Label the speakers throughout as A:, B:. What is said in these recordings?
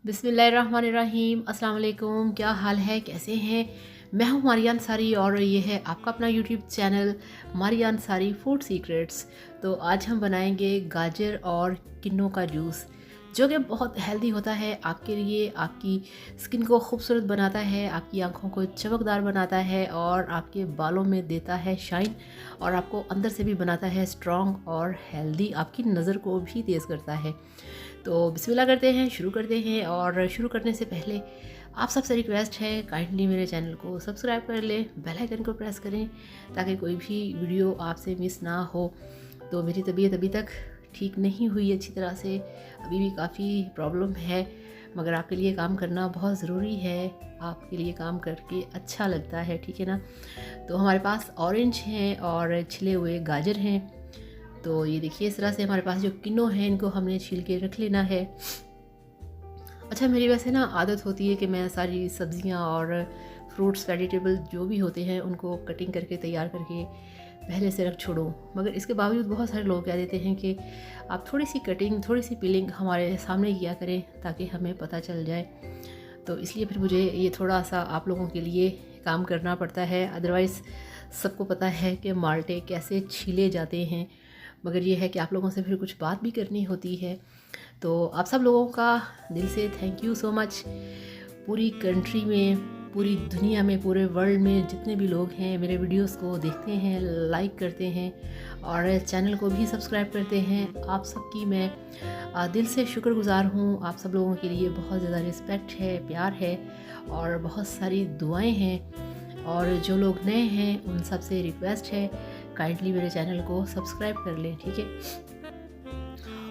A: बिस्मिल्लाहिर्रहमानिर्रहीम। अस्सलाम वालेकुम। क्या हाल है, कैसे हैं? मैं हूं मारिया अंसारी और ये है आपका अपना YouTube channel Maria Ansari food secrets. तो आज हम बनाएंगे गाजर और किन्नों का जूस, जो कि बहुत हेल्दी होता है आपके लिए। आपकी स्किन को खूबसूरत बनाता है, आपकी आंखों को चमकदार बनाता है और आपके बालों में देता है शाइन, और आपको अंदर से भी बनाता है स्ट्रॉन्ग और हेल्दी। आपकी नज़र को भी तेज़ करता है। तो बिस्मिल्लाह करते हैं, शुरू करते हैं। और शुरू करने से पहले आप सबसे रिक्वेस्ट है, काइंडली मेरे चैनल को सब्सक्राइब कर लें, बेल आइकन को प्रेस करें ताकि कोई भी वीडियो आपसे मिस ना हो। तो मेरी तबीयत अभी तक ठीक नहीं हुई अच्छी तरह से, अभी भी काफ़ी प्रॉब्लम है, मगर आपके लिए काम करना बहुत ज़रूरी है। आपके लिए काम करके अच्छा लगता है, ठीक है ना। तो हमारे पास ऑरेंज हैं और छिले हुए गाजर हैं। तो ये देखिए, इस तरह से हमारे पास जो किन्नों हैं इनको हमने छील के रख लेना है। अच्छा, मेरी वैसे ना आदत होती है कि मैं सारी सब्जियां और फ्रूट्स वेजिटेबल जो भी होते हैं उनको कटिंग करके तैयार करके पहले से रख छोड़ूं, मगर इसके बावजूद बहुत सारे लोग कह देते हैं कि आप थोड़ी सी कटिंग, थोड़ी सी पीलिंग हमारे सामने किया करें ताकि हमें पता चल जाए। तो इसलिए फिर मुझे ये थोड़ा सा आप लोगों के लिए काम करना पड़ता है। अदरवाइज़ सबको पता है कि माल्टे कैसे छीले जाते हैं, मगर ये है कि आप लोगों से फिर कुछ बात भी करनी होती है। तो आप सब लोगों का दिल से थैंक यू सो मच। पूरी कंट्री में, पूरी दुनिया में, पूरे वर्ल्ड में जितने भी लोग हैं मेरे वीडियोस को देखते हैं, लाइक करते हैं और चैनल को भी सब्सक्राइब करते हैं, आप सबकी मैं दिल से शुक्रगुजार हूँ। आप सब लोगों के लिए बहुत ज़्यादा रिस्पेक्ट है, प्यार है और बहुत सारी दुआएं हैं। और जो लोग नए हैं उन सब से रिक्वेस्ट है, काइंडली मेरे चैनल को सब्सक्राइब कर लें, ठीक है।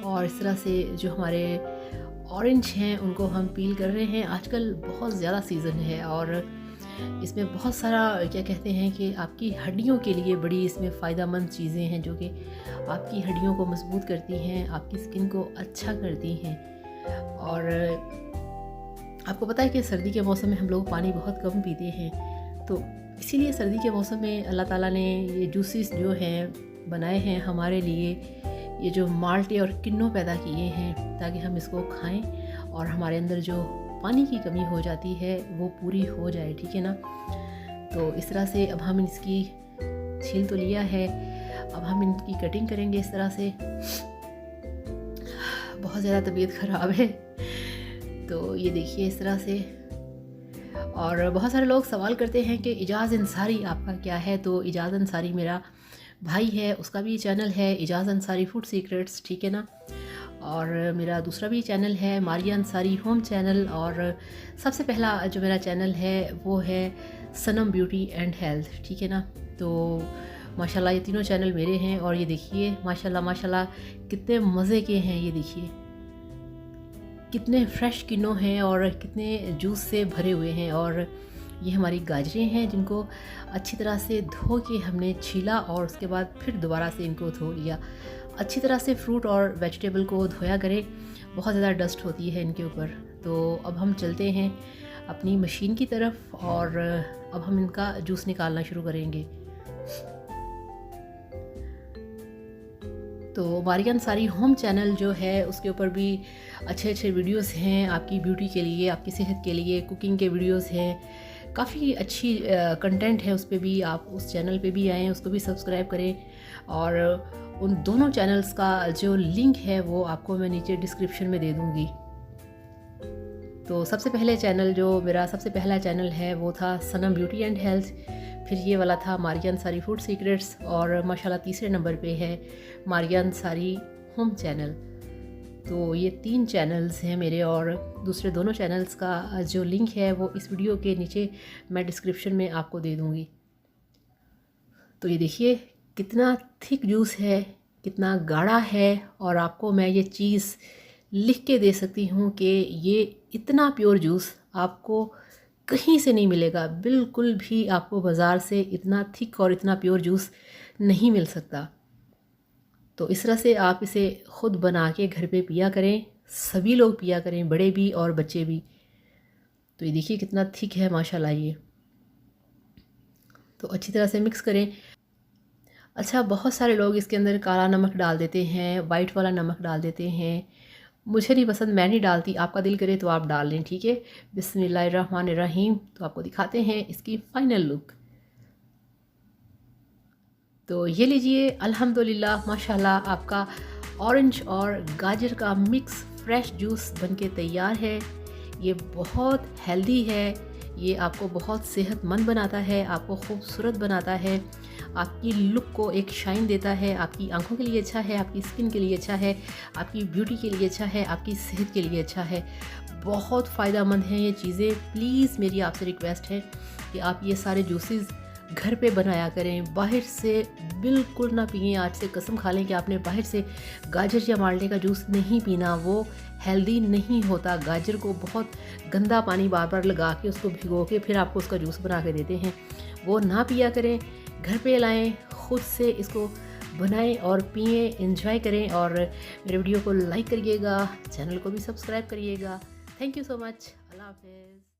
A: और इस तरह से जो हमारे ऑरेंज हैं उनको हम पील कर रहे हैं। आजकल बहुत ज़्यादा सीज़न है और इसमें बहुत सारा क्या कहते हैं कि आपकी हड्डियों के लिए बड़ी इसमें फ़ायदेमंद चीज़ें हैं, जो कि आपकी हड्डियों को मजबूत करती हैं, आपकी स्किन को अच्छा करती हैं। और आपको पता है कि सर्दी के मौसम में हम लोग पानी बहुत कम पीते हैं, तो इसीलिए सर्दी के मौसम में अल्लाह ताला ने ये जूसेस जो हैं बनाए हैं हमारे लिए, ये जो माल्टे और किन्नों पैदा किए हैं ताकि हम इसको खाएं और हमारे अंदर जो पानी की कमी हो जाती है वो पूरी हो जाए, ठीक है ना। तो इस तरह से अब हम इसकी छील तो लिया है, अब हम इनकी कटिंग करेंगे इस तरह से। बहुत ज़्यादा तबीयत ख़राब है, तो ये देखिए इस तरह से। और बहुत सारे लोग सवाल करते हैं कि इजाज़ अंसारी आपका क्या है। तो इजाज़ अंसारी मेरा भाई है, उसका भी चैनल है इजाज़ अंसारी फूड सीक्रेट्स, ठीक है ना। और मेरा दूसरा भी चैनल है मारिया अंसारी होम चैनल, और सबसे पहला जो मेरा चैनल है वो है सनम ब्यूटी एंड हेल्थ, ठीक है ना। तो माशाल्लाह ये तीनों चैनल मेरे हैं। और ये देखिए माशाल्लाह माशाल्लाह कितने मज़े के हैं, ये देखिए कितने फ्रेश किन्नों हैं और कितने जूस से भरे हुए हैं। और ये हमारी गाजरें हैं जिनको अच्छी तरह से धो के हमने छीला और उसके बाद फिर दोबारा से इनको धो लिया। अच्छी तरह से फ्रूट और वेजिटेबल को धोया करें, बहुत ज़्यादा डस्ट होती है इनके ऊपर। तो अब हम चलते हैं अपनी मशीन की तरफ और अब हम इनका जूस निकालना शुरू करेंगे। तो मारिया अंसारी होम चैनल जो है उसके ऊपर भी अच्छे अच्छे वीडियोस हैं आपकी ब्यूटी के लिए, आपकी सेहत के लिए, कुकिंग के वीडियोस हैं, काफ़ी अच्छी कंटेंट है उस पर भी। आप उस चैनल पे भी आएँ, उसको भी सब्सक्राइब करें। और उन दोनों चैनल्स का जो लिंक है वो आपको मैं नीचे डिस्क्रिप्शन में दे दूँगी। तो सबसे पहले चैनल जो मेरा सबसे पहला चैनल है वो था सनम ब्यूटी एंड हेल्थ, फिर ये वाला था मारिया अंसारी फूड सीक्रेट्स, और माशाल्लाह तीसरे नंबर पे है मारिया अंसारी होम चैनल। तो ये 3 चैनल्स हैं मेरे, और दूसरे दोनों चैनल्स का जो लिंक है वो इस वीडियो के नीचे मैं डिस्क्रिप्शन में आपको दे दूँगी। तो ये देखिए कितना थिक जूस है, कितना गाढ़ा है, और आपको मैं ये चीज़ लिख के दे सकती हूँ कि ये इतना प्योर जूस आपको कहीं से नहीं मिलेगा। बिल्कुल भी आपको बाज़ार से इतना थिक और इतना प्योर जूस नहीं मिल सकता। तो इस तरह से आप इसे ख़ुद बना के घर पे पिया करें, सभी लोग पिया करें, बड़े भी और बच्चे भी। तो ये देखिए कितना थिक है माशाल्लाह ये। तो अच्छी तरह से मिक्स करें। अच्छा, बहुत सारे लोग इसके अंदर काला नमक डाल देते हैं, वाइट वाला नमक डाल देते हैं, मुझे नहीं पसंद, मैं नहीं डालती, आपका दिल करे तो आप डाल लें, ठीक है। बिस्मिल्लाहिर्रहमानिर्रहीम। तो आपको दिखाते हैं इसकी फ़ाइनल लुक। तो ये लीजिए, अल्हम्दुलिल्लाह माशाल्लाह, आपका ऑरेंज और गाजर का मिक्स फ्रेश जूस बनके तैयार है। ये बहुत हेल्दी है, ये आपको बहुत सेहतमंद बनाता है, आपको खूबसूरत बनाता है, आपकी लुक को एक शाइन देता है, आपकी आंखों के लिए अच्छा है, आपकी स्किन के लिए अच्छा है, आपकी ब्यूटी के लिए अच्छा है, आपकी सेहत के लिए अच्छा है। बहुत फ़ायदेमंद हैं ये चीज़ें। प्लीज़ मेरी आपसे रिक्वेस्ट है कि आप ये सारे जूसेस घर पे बनाया करें, बाहर से बिल्कुल ना पिएं। आज से कसम खा लें कि आपने बाहर से गाजर या माल्टे का जूस नहीं पीना, वो हेल्दी नहीं होता। गाजर को बहुत गंदा पानी बार बार लगा के उसको भिगो के फिर आपको उसका जूस बना के देते हैं, वो ना पिया करें। घर पे लाएं, ख़ुद से इसको बनाएं और पिएं, एंजॉय करें। और मेरे वीडियो को लाइक करिएगा, चैनल को भी सब्सक्राइब करिएगा। Thank you so much. अल्लाह हाफ़िज़।